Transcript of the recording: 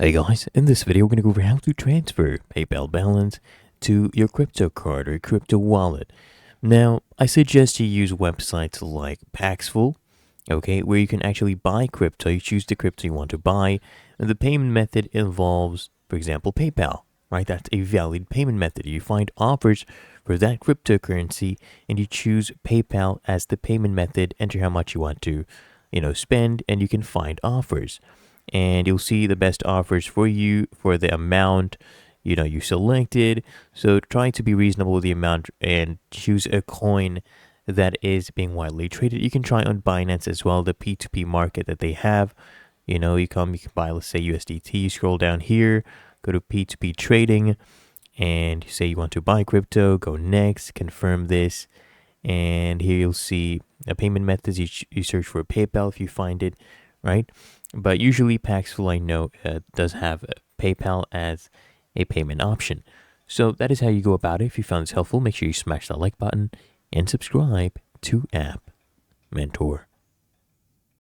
Hey guys, in this video we're going to go over how to transfer PayPal balance to your crypto card or crypto wallet. Now, I suggest you use websites like Paxful, okay, where you can actually buy crypto. You choose the crypto you want to buy, and the payment method involves, for example, PayPal, right? That's a valid payment method. You find offers for that cryptocurrency and you choose PayPal as the payment method, enter how much you want to, spend, and you can find offers and you'll see the best offers for you for the amount you selected. So try to be reasonable with the amount and choose a coin that is being widely traded. You can try on Binance as well, the P2P market that they have. You can buy, let's say, USDT. You scroll down here, go to P2P trading, and you say you want to buy crypto. Go next, confirm this, and here you'll see a payment methods. You search for PayPal if you find it, right? But usually Paxful, I know, does have PayPal as a payment option. So that is how you go about it. If you found this helpful, make sure you smash that like button and subscribe to App Mentor.